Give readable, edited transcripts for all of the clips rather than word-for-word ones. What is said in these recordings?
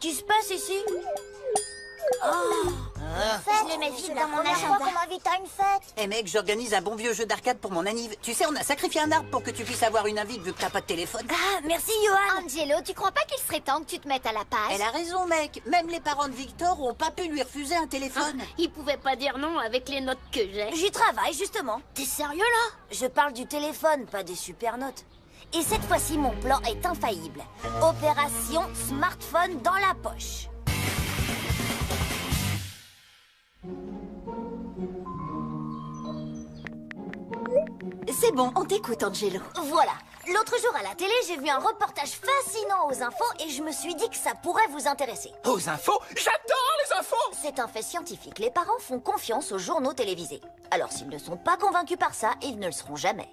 Qu'est-ce qui se passe ici? Je le mets vite dans mon agenda. Qu'on m'invite à une fête. Eh mec, j'organise un bon vieux jeu d'arcade pour mon anniv. Tu sais, on a sacrifié un arbre pour que tu puisses avoir une invite vu que t'as pas de téléphone. Ah, merci Johan. Angelo, tu crois pas qu'il serait temps que tu te mettes à la page? Elle a raison, mec. Même les parents de Victor ont pas pu lui refuser un téléphone. Il pouvait pas dire non avec les notes que j'ai. J'y travaille justement. T'es sérieux là? Je parle du téléphone, pas des super notes. Et cette fois-ci, mon plan est infaillible. Opération smartphone dans la poche. C'est bon, on t'écoute, Angelo. Voilà. L'autre jour à la télé, j'ai vu un reportage fascinant aux infos et je me suis dit que ça pourrait vous intéresser. Aux infos? J'adore les infos! C'est un fait scientifique. Les parents font confiance aux journaux télévisés. Alors s'ils ne sont pas convaincus par ça, ils ne le seront jamais.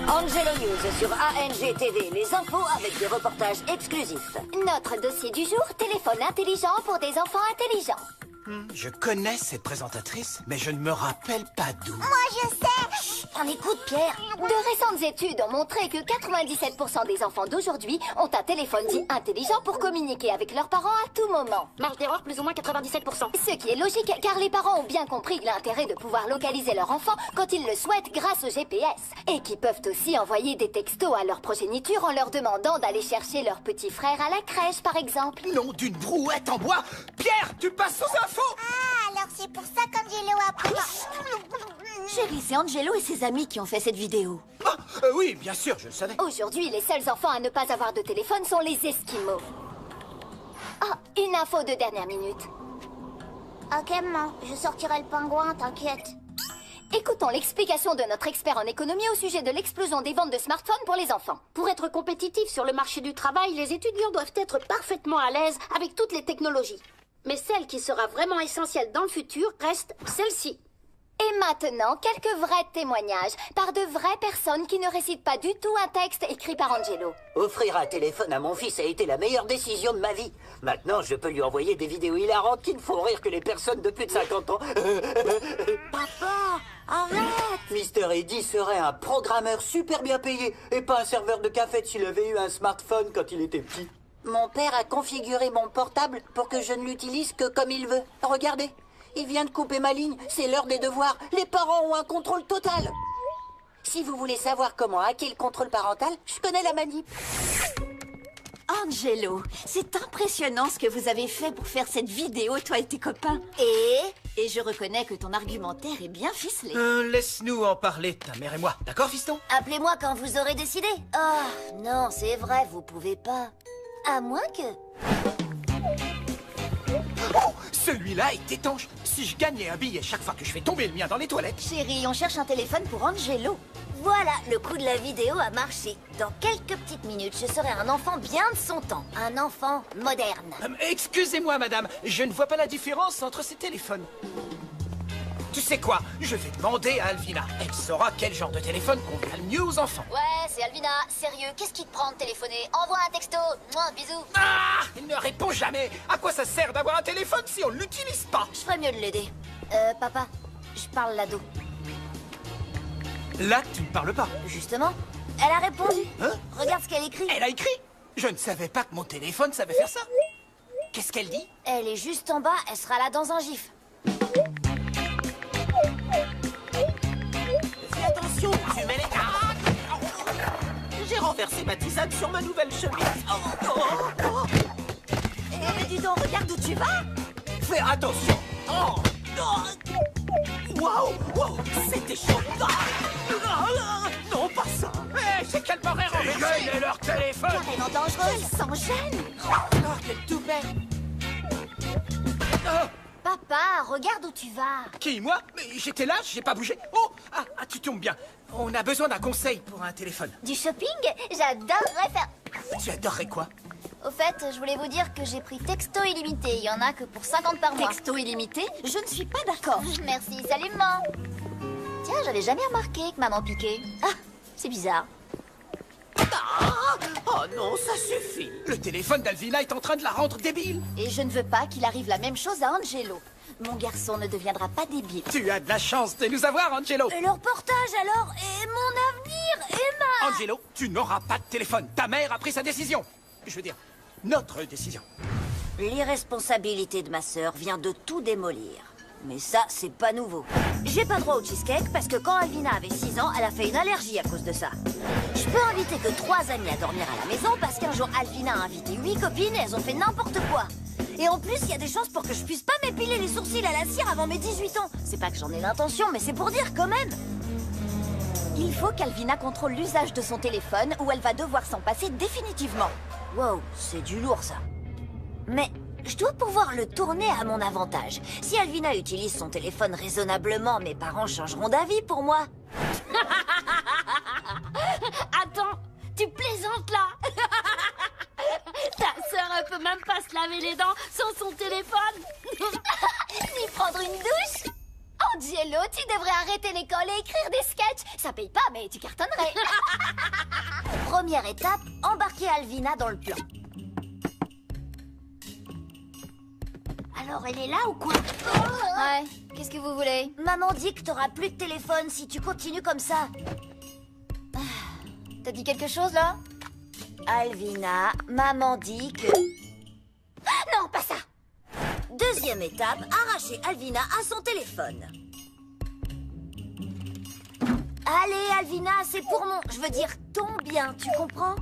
Angelo News sur ANG TV, les infos avec des reportages exclusifs. Notre dossier du jour, téléphone intelligent pour des enfants intelligents. Je connais cette présentatrice, mais je ne me rappelle pas d'où. Moi je sais. On écoute, Pierre. De récentes études ont montré que 97% des enfants d'aujourd'hui ont un téléphone dit intelligent pour communiquer avec leurs parents à tout moment. Marge d'erreur plus ou moins 97%. Ce qui est logique car les parents ont bien compris l'intérêt de pouvoir localiser leur enfant quand ils le souhaitent grâce au GPS. Et qui peuvent aussi envoyer des textos à leur progéniture en leur demandant d'aller chercher leur petit frère à la crèche par exemple. Nom d'une brouette en bois! Pierre, tu passes aux infos! Ah, alors c'est pour ça qu'Angelo a pris... Chérie, c'est Angelo et ses amis qui ont fait cette vidéo. Ah, oui, bien sûr, je le savais. Aujourd'hui, les seuls enfants à ne pas avoir de téléphone sont les Esquimaux. Ah, une info de dernière minute. Ok, maman, je sortirai le pingouin, t'inquiète. Écoutons l'explication de notre expert en économie au sujet de l'explosion des ventes de smartphones pour les enfants. Pour être compétitifs sur le marché du travail, les étudiants doivent être parfaitement à l'aise avec toutes les technologies. Mais celle qui sera vraiment essentielle dans le futur reste celle-ci. Et maintenant, quelques vrais témoignages par de vraies personnes qui ne récitent pas du tout un texte écrit par Angelo. Offrir un téléphone à mon fils a été la meilleure décision de ma vie. Maintenant, je peux lui envoyer des vidéos hilarantes qui ne font rire que les personnes de plus de 50 ans. Papa, arrête! Mister Eddy serait un programmeur super bien payé et pas un serveur de café s'il avait eu un smartphone quand il était petit. Mon père a configuré mon portable pour que je ne l'utilise que comme il veut. Regardez, il vient de couper ma ligne, c'est l'heure des devoirs. Les parents ont un contrôle total. Si vous voulez savoir comment hacker le contrôle parental, je connais la manip. Angelo, c'est impressionnant ce que vous avez fait pour faire cette vidéo, toi et tes copains. Et je reconnais que ton argumentaire est bien ficelé. Laisse-nous en parler, ta mère et moi. D'accord, fiston? Appelez-moi quand vous aurez décidé. Oh, non, c'est vrai, vous pouvez pas. À moins que... Oh, celui-là est étanche. Si je gagnais un billet chaque fois que je fais tomber le mien dans les toilettes... Chérie, on cherche un téléphone pour Angelo. Voilà, le coup de la vidéo a marché. Dans quelques petites minutes, je serai un enfant bien de son temps. Un enfant moderne. Excusez-moi, madame, je ne vois pas la différence entre ces téléphones. Tu sais quoi? Je vais demander à Alvina. Elle saura quel genre de téléphone convient le mieux aux enfants. Ouais, c'est Alvina. Sérieux, qu'est-ce qui te prend de téléphoner? Envoie un texto. Mouah, bisous. Ah! Il ne répond jamais. À quoi ça sert d'avoir un téléphone si on ne l'utilise pas? Je ferais mieux de l'aider. Papa, je parle l'ado. Là, tu ne parles pas. Justement, elle a répondu. Hein? Regarde ce qu'elle écrit. Elle a écrit? Je ne savais pas que mon téléphone savait faire ça. Qu'est-ce qu'elle dit? Elle est juste en bas, elle sera là dans un gif. Fais attention, tu mets les... Ah! J'ai renversé ma tisane sur ma nouvelle chemise. Eh, dis donc, regarde où tu vas. Fais attention. Waouh, wow, c'était chaud. Non, pas ça. Hé, c'est quel barrière en et leur téléphone? Carrément dangereuse, sans gêne. Oh, quel toupet. Papa, regarde où tu vas. Qui, moi? Mais j'étais là, j'ai pas bougé. Oh, tu tombes bien. On a besoin d'un conseil pour un téléphone. Du shopping? J'adorerais faire... Tu adorerais quoi? Au fait, je voulais vous dire que j'ai pris texto illimité. Il y en a que pour 50 par mois. Texto illimité? Je ne suis pas d'accord. Merci, salut maman. Tiens, j'avais jamais remarqué que maman piquait. Ah, c'est bizarre. Oh non, ça suffit. Le téléphone d'Alvina est en train de la rendre débile. Et je ne veux pas qu'il arrive la même chose à Angelo. Mon garçon ne deviendra pas débile. Tu as de la chance de nous avoir, Angelo. Et le reportage alors? Et mon avenir? Emma! Angelo, tu n'auras pas de téléphone. Ta mère a pris sa décision. Je veux dire, notre décision. L'irresponsabilité de ma sœur vient de tout démolir. Mais ça, c'est pas nouveau. J'ai pas droit au cheesecake parce que quand Alvina avait 6 ans, elle a fait une allergie à cause de ça. Je peux inviter que 3 amis à dormir à la maison parce qu'un jour, Alvina a invité 8 copines et elles ont fait n'importe quoi. Et en plus, il y a des chances pour que je puisse pas m'épiler les sourcils à la cire avant mes 18 ans. C'est pas que j'en ai l'intention, mais c'est pour dire quand même. Il faut qu'Alvina contrôle l'usage de son téléphone ou elle va devoir s'en passer définitivement. Wow, c'est du lourd ça. Mais je dois pouvoir le tourner à mon avantage. Si Alvina utilise son téléphone raisonnablement, mes parents changeront d'avis pour moi. Attends, tu plaisantes là? Ta sœur, elle peut même pas se laver les dents sans son téléphone. Ni prendre une douche. Angelo, tu devrais arrêter l'école et écrire des sketchs. Ça paye pas, mais tu cartonnerais. Première étape, embarquer Alvina dans le plan. Alors, elle est là ou quoi? Ouais, qu'est-ce que vous voulez? Maman dit que t'auras plus de téléphone si tu continues comme ça. T'as dit quelque chose, là? Alvina, maman dit que... Non, pas ça. Deuxième étape, arracher Alvina à son téléphone. Allez, Alvina, c'est pour mon... Je veux dire ton bien, tu comprends?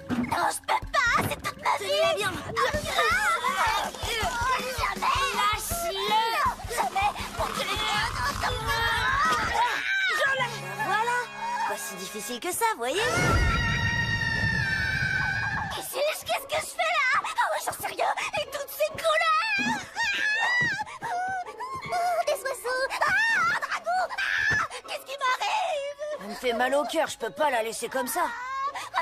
Non, je peux pas. C'est toute ma vie. Tenez-la bien. Jamais. Lâche-le. Jamais. Voilà. Pas si difficile que ça, voyez? Qu'est-ce que je fais là? Oh, j'en sais rien. Et toutes ces couleurs. Des oiseaux. Un dragon. Qu'est-ce qui m'arrive? Elle me fait mal au cœur, je peux pas la laisser comme ça.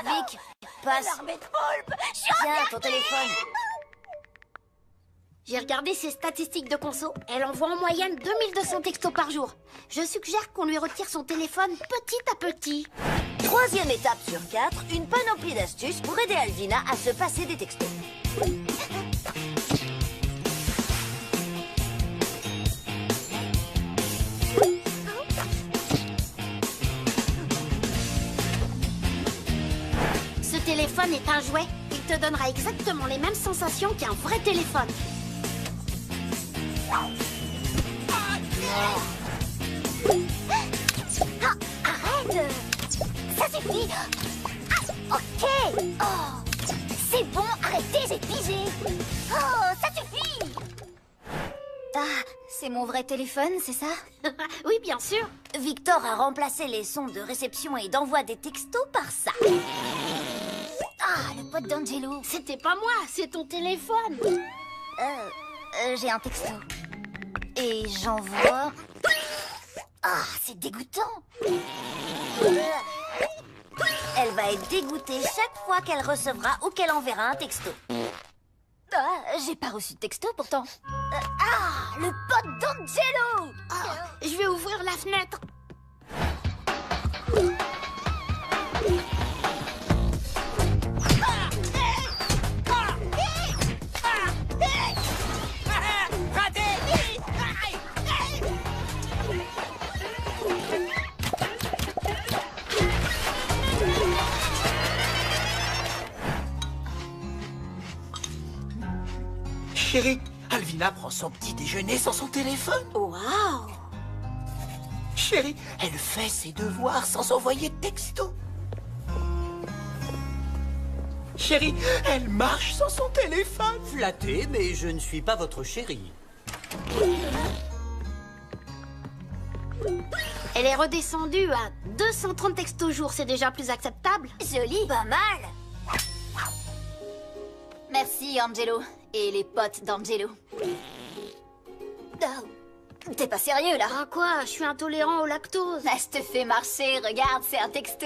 Vic, passe. L'armée de poulpe. Je suis Tiens, en ton téléphone. J'ai regardé ses statistiques de conso. Elle envoie en moyenne 2200 textos par jour. Je suggère qu'on lui retire son téléphone petit à petit. Troisième étape sur 4, une panoplie d'astuces pour aider Alvina à se passer des textos. Ce téléphone est un jouet. Il te donnera exactement les mêmes sensations qu'un vrai téléphone. Ah, arrête. Ça suffit. Ah, ok. Oh, c'est bon, arrêtez, j'ai pigé. Oh, ça suffit. Ah, c'est mon vrai téléphone, c'est ça? Oui, bien sûr. Victor a remplacé les sons de réception et d'envoi des textos par ça. Ah, le pote d'Angelo. C'était pas moi, c'est ton téléphone. J'ai un texto. Et j'envoie... Ah, c'est dégoûtant. Elle va être dégoûtée chaque fois qu'elle recevra ou qu'elle enverra un texto. Ah, j'ai pas reçu de texto pourtant. Ah, le pote d'Angelo. Je vais ouvrir la fenêtre. Chérie, Alvina prend son petit déjeuner sans son téléphone. Waouh! Chérie, elle fait ses devoirs sans envoyer de texto. Chérie, elle marche sans son téléphone. Flatté, mais je ne suis pas votre chérie. Elle est redescendue à 230 textos jour, c'est déjà plus acceptable. Joli. Pas mal. Merci, Angelo. Et les potes d'Angelo. Oh, t'es pas sérieux, là? Ah quoi? Je suis intolérant au lactose. Ah, je te fais marcher, regarde, c'est un texto.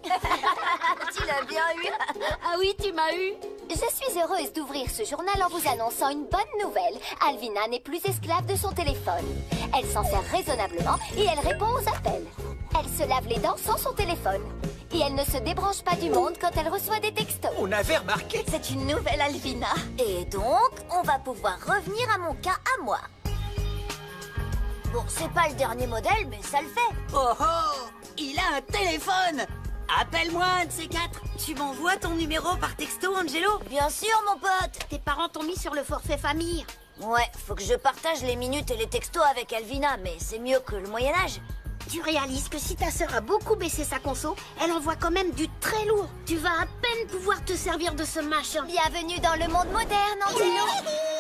Tu l'as bien eu. Ah oui, tu m'as eu. Je suis heureuse d'ouvrir ce journal en vous annonçant une bonne nouvelle. Alvina n'est plus esclave de son téléphone. Elle s'en sert raisonnablement et elle répond aux appels. Elle se lave les dents sans son téléphone. Et elle ne se débranche pas du monde quand elle reçoit des textos. On avait remarqué. C'est une nouvelle Alvina. Et donc, on va pouvoir revenir à mon cas à moi. Bon, c'est pas le dernier modèle, mais ça le fait. Oh oh! Il a un téléphone! Appelle-moi un de ces quatre. Tu m'envoies ton numéro par texto, Angelo? Bien sûr, mon pote. Tes parents t'ont mis sur le forfait famille. Ouais, faut que je partage les minutes et les textos avec Alvina, mais c'est mieux que le Moyen-Âge. Tu réalises que si ta sœur a beaucoup baissé sa conso, elle envoie quand même du très lourd. Tu vas à peine pouvoir te servir de ce machin. Bienvenue dans le monde moderne, Angelo.